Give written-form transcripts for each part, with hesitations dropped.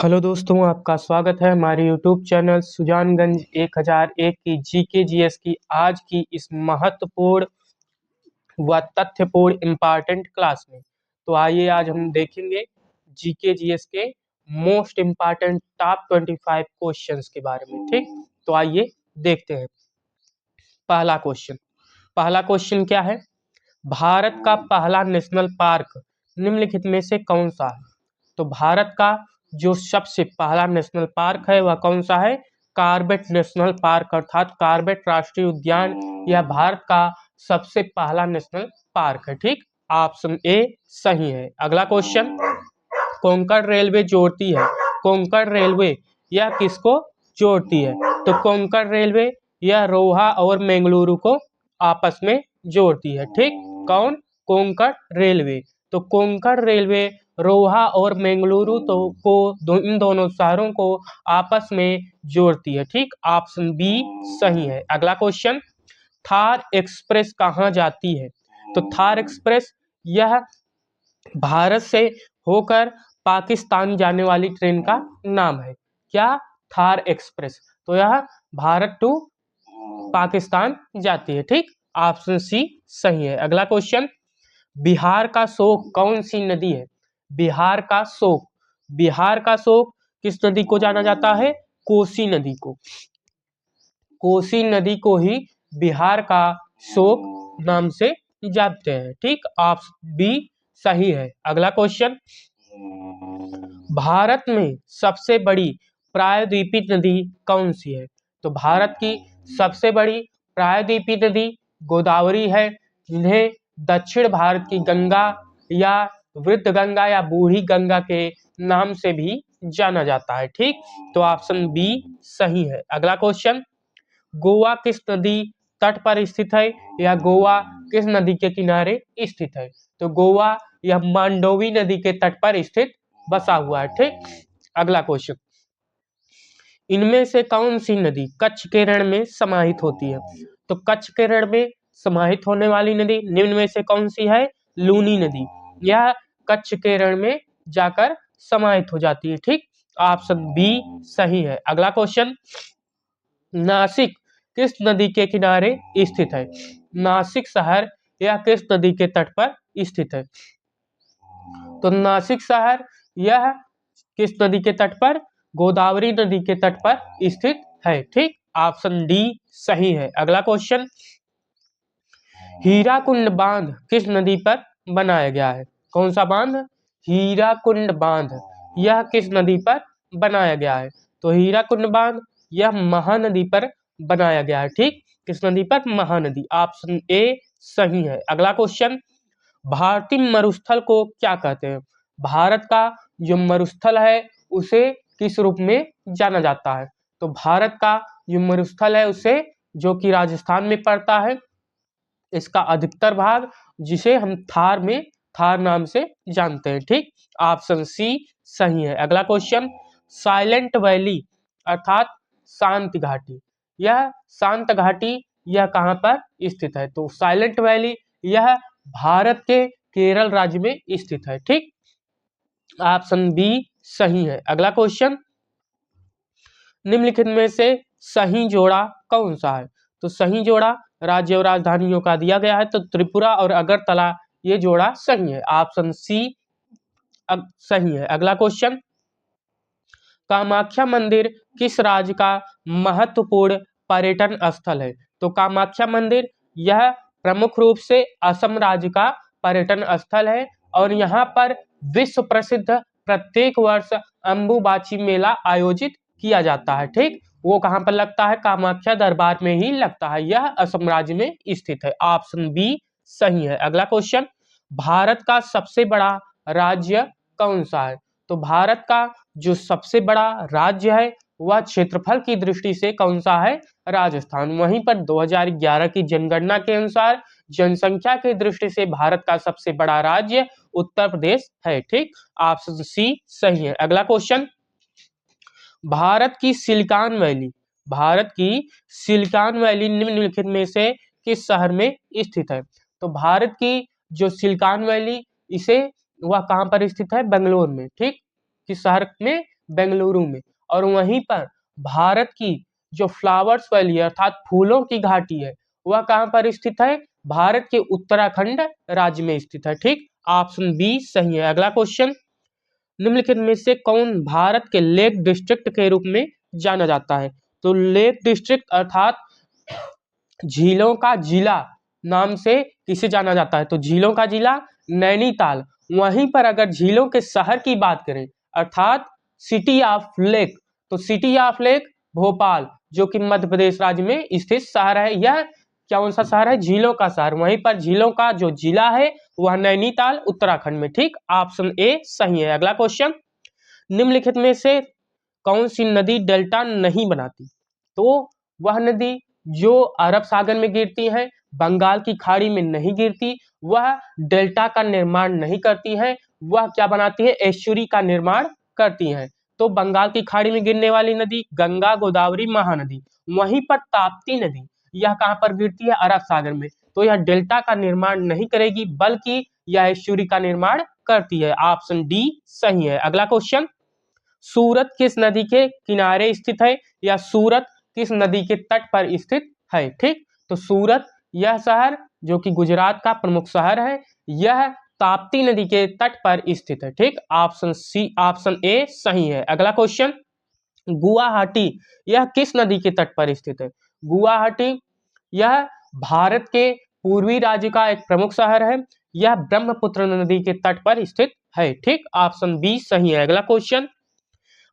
Hello दोस्तों, आपका स्वागत है हमारे यूट्यूब चैनल सुजानगंज 1001 की जीके जीएस की आज की इस महत्वपूर्ण व तथ्यपूर्ण इम्पॉर्टेंट क्लास में। तो आइए आज हम देखेंगे जीके जीएस के मोस्ट इम्पॉर्टेंट टॉप 25 क्वेश्चंस के बारे में। ठीक, तो आइए देखते हैं। पहला क्वेश्चन क्या है? भारत का पहला नेशनल पार्क निम्नलिखित में से कौन सा है? तो भारत का जो सबसे पहला नेशनल पार्क है वह कौन सा है? कार्बेट नेशनल पार्क अर्थात कार्बेट राष्ट्रीय उद्यान यह भारत का सबसे पहला नेशनल पार्क है। ठीक, ऑप्शन ए सही है। अगला क्वेश्चन, कोंकण रेलवे जोड़ती है। कोंकण रेलवे यह किसको जोड़ती है? तो कोंकण रेलवे यह रोहा और बेंगलुरु को आपस में जोड़ती है। ठीक, कौन? कोंकण रेलवे। तो कोंकण रेलवे रोहा और बेंगलुरु इन दोनों शहरों को आपस में जोड़ती है। ठीक, ऑप्शन बी सही है। अगला क्वेश्चन, थार एक्सप्रेस कहाँ जाती है? तो थार एक्सप्रेस यह भारत से होकर पाकिस्तान जाने वाली ट्रेन का नाम है। क्या? थार एक्सप्रेस। तो यह भारत टू पाकिस्तान जाती है। ठीक, ऑप्शन सी सही है। अगला क्वेश्चन, बिहार का शोक कौन सी नदी है? बिहार का शोक किस नदी को जाना जाता है? कोसी नदी को। कोसी नदी को ही बिहार का शोक नाम से जानते हैं। ठीक, ऑप्शन बी सही है। अगला क्वेश्चन, भारत में सबसे बड़ी प्रायद्वीपीय नदी कौन सी है? तो भारत की सबसे बड़ी प्रायद्वीपीय नदी गोदावरी है, जिन्हें दक्षिण भारत की गंगा या वृद्ध गंगा या बूढ़ी गंगा के नाम से भी जाना जाता है। ठीक, तो ऑप्शन बी सही है। अगला क्वेश्चन, गोवा किस नदी तट पर स्थित है या गोवा किस नदी के किनारे स्थित है? तो गोवा यह मांडोवी नदी के तट पर स्थित बसा हुआ है। ठीक, अगला क्वेश्चन, इनमें से कौन सी नदी कच्छ के रण में समाहित होती है? तो कच्छ के रण में समाहित होने वाली नदी निम्न में से कौन सी है? लूनी नदी। यह कच्छ के रण में जाकर समाहित हो जाती है। ठीक, ऑप्शन बी सही है। अगला क्वेश्चन, नासिक किस नदी के किनारे स्थित है? नासिक शहर यह किस नदी के तट पर स्थित है? तो नासिक शहर यह किस नदी के तट पर? गोदावरी नदी के तट पर स्थित है। ठीक, ऑप्शन डी सही है। अगला क्वेश्चन, हीराकुंड बांध किस नदी पर बनाया गया है? कौन सा बांध? हीराकुंड बांध यह किस नदी पर बनाया गया है? तो हीराकुंड बांध यह महानदी पर बनाया गया है। ठीक, किस नदी पर? महानदी। ऑप्शन ए सही है। अगला क्वेश्चन, भारतीय मरुस्थल को क्या कहते हैं? भारत का जो मरुस्थल है उसे किस रूप में जाना जाता है? तो भारत का जो मरुस्थल है उसे, जो कि राजस्थान में पड़ता है, इसका अधिकतर भाग जिसे हम थार नाम से जानते हैं। ठीक, ऑप्शन सी सही है। अगला क्वेश्चन, साइलेंट वैली अर्थात शांत घाटी यह कहाँ पर स्थित है? तो साइलेंट वैली यह भारत के केरल राज्य में स्थित है। ठीक, ऑप्शन बी सही है। अगला क्वेश्चन, निम्नलिखित में से सही जोड़ा कौन सा है? तो सही जोड़ा राज्य और राजधानियों का दिया गया है, तो त्रिपुरा और अगरतला ये जोड़ा सही है। ऑप्शन सी सही है। अगला क्वेश्चन, कामाख्या मंदिर किस राज्य का महत्वपूर्ण पर्यटन स्थल है? तो कामाख्या मंदिर यह प्रमुख रूप से असम राज्य का पर्यटन स्थल है और यहाँ पर विश्व प्रसिद्ध प्रत्येक वर्ष अम्बुबाची मेला आयोजित किया जाता है। ठीक, वो कहाँ पर लगता है? कामाख्या दरबार में ही लगता है। यह असम राज्य में स्थित है। ऑप्शन बी सही है। अगला क्वेश्चन, भारत का सबसे बड़ा राज्य कौन सा है? तो भारत का जो सबसे बड़ा राज्य है वह क्षेत्रफल की दृष्टि से कौन सा है? राजस्थान। वहीं पर 2011 की जनगणना के अनुसार जनसंख्या की दृष्टि से भारत का सबसे बड़ा राज्य उत्तर प्रदेश है। ठीक, ऑप्शन सी सही है। अगला क्वेश्चन, भारत की सिलिकॉन वैली निम्नलिखित में से किस शहर में स्थित है? तो भारत की जो सिलिकॉन वैली वह कहाँ पर स्थित है? बेंगलोर में। ठीक, किस शहर में? बेंगलुरु में। और वहीं पर भारत की जो फ्लावर्स वैली अर्थात फूलों की घाटी है वह कहाँ पर स्थित है? भारत के उत्तराखंड राज्य में स्थित है। ठीक, ऑप्शन बी सही है। अगला क्वेश्चन, निम्नलिखित में से कौन भारत के लेक डिस्ट्रिक्ट के रूप में जाना जाता है? तो लेक डिस्ट्रिक्ट अर्थात झीलों का जिला नाम से किसे जाना जाता है? तो झीलों का जिला नैनीताल। वहीं पर अगर झीलों के शहर की बात करें अर्थात सिटी ऑफ लेक, तो सिटी ऑफ लेक भोपाल, जो कि मध्य प्रदेश राज्य में स्थित शहर है। यह कौन सा शहर है? झीलों का शहर। वहीं पर झीलों का जो जिला है वह नैनीताल उत्तराखंड में। ठीक, ऑप्शन ए सही है। अगला क्वेश्चन, निम्नलिखित में से कौन सी नदी डेल्टा नहीं बनाती? तो वह नदी जो अरब सागर में गिरती है, बंगाल की खाड़ी में नहीं गिरती, वह डेल्टा का निर्माण नहीं करती है, वह क्या बनाती है? एस्चुरी का निर्माण करती हैं। तो बंगाल की खाड़ी में गिरने वाली नदी गंगा, गोदावरी, महानदी। वहीं पर ताप्ती नदी यह कहाँ पर गिरती है? अरब सागर में। तो यह डेल्टा का निर्माण नहीं करेगी बल्कि यह एस्चुरी का निर्माण करती है। ऑप्शन डी सही है। अगला क्वेश्चन, सूरत किस नदी के किनारे स्थित है या सूरत किस नदी के तट पर स्थित है? ठीक, तो सूरत यह शहर जो कि गुजरात का प्रमुख शहर है, यह ताप्ती नदी के तट पर स्थित है। ठीक, ऑप्शन सी, ऑप्शन ए सही है। अगला क्वेश्चन, गुवाहाटी यह किस नदी के तट पर स्थित है? गुवाहाटी यह भारत के पूर्वी राज्य का एक प्रमुख शहर है, यह ब्रह्मपुत्र नदी के तट पर स्थित है। ठीक, ऑप्शन बी सही है। अगला क्वेश्चन,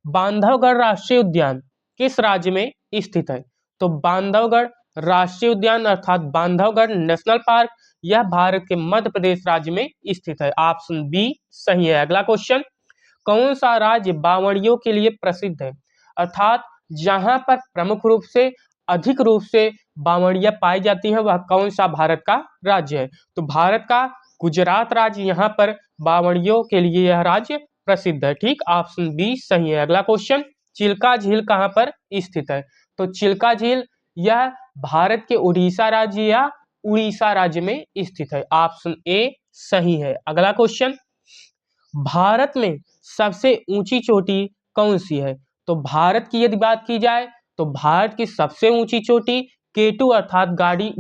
बांधवगढ़ राष्ट्रीय उद्यान किस राज्य में स्थित है? तो बांधवगढ़ राष्ट्रीय उद्यान अर्थात बांधवगढ़ नेशनल पार्क यह भारत के मध्य प्रदेश राज्य में स्थित है। ऑप्शन बी सही है। अगला क्वेश्चन, कौन सा राज्य बावड़ियों के लिए प्रसिद्ध है? अर्थात जहां पर प्रमुख रूप से अधिक रूप से बावड़ियां पाई जाती हैं वह कौन सा भारत का राज्य है? तो भारत का गुजरात राज्य यहाँ पर बावड़ियों के लिए यह राज्य प्रसिद्ध है। ठीक, ऑप्शन बी सही है। अगला क्वेश्चन, चिल्का झील कहाँ पर स्थित है? तो चिल्का झील यह भारत के उड़ीसा राज्य या उड़ीसा राज्य में स्थित है। ऑप्शन ए सही है। अगला क्वेश्चन, भारत में सबसे ऊंची चोटी कौन सी है? तो भारत की यदि बात की जाए तो भारत की सबसे ऊंची चोटी केटू अर्थात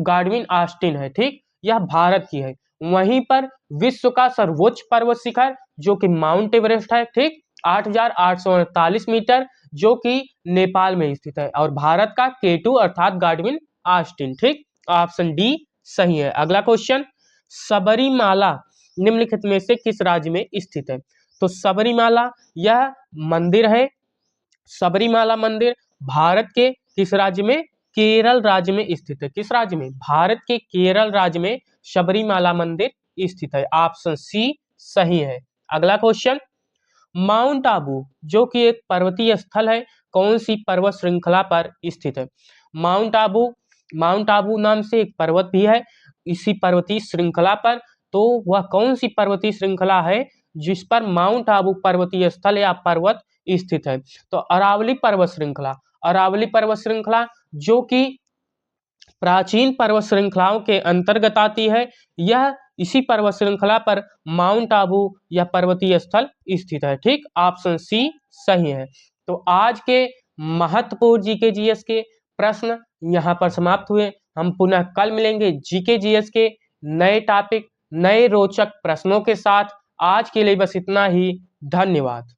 गाडविन ऑस्टिन है। ठीक, यह भारत की है। वहीं पर विश्व का सर्वोच्च पर्वत शिखर जो कि माउंट एवरेस्ट है, ठीक, 8,848 मीटर, जो कि नेपाल में स्थित है। और भारत का केटू अर्थात गाडविन ऑस्टिन। ठीक, ऑप्शन डी सही है। अगला क्वेश्चन, सबरीमाला निम्नलिखित में से किस राज्य में स्थित है? तो सबरीमाला यह मंदिर है, सबरीमाला मंदिर भारत के किस राज्य में? केरल राज्य में स्थित है। किस राज्य में? भारत के केरल राज्य में सबरीमाला मंदिर स्थित है। ऑप्शन सी सही है। अगला क्वेश्चन, माउंट आबू जो कि एक पर्वतीय स्थल है कौन सी पर्वत श्रृंखला पर स्थित है? माउंट आबू नाम से एक पर्वत भी है इसी पर्वतीय श्रृंखला पर। तो वह कौन सी पर्वतीय श्रृंखला है जिस पर माउंट आबू पर्वतीय स्थल या पर्वत स्थित है? तो अरावली पर्वत श्रृंखला, अरावली पर्वत श्रृंखला जो कि प्राचीन पर्वत श्रृंखलाओं के अंतर्गत आती है, यह इसी पर्वत श्रृंखला पर माउंट आबू यह पर्वतीय स्थल स्थित है। ठीक, ऑप्शन सी सही है। तो आज के महत्वपूर्ण जीके जीएस के प्रश्न यहाँ पर समाप्त हुए। हम पुनः कल मिलेंगे जीके जीएस के नए टॉपिक, नए रोचक प्रश्नों के साथ। आज के लिए बस इतना ही। धन्यवाद।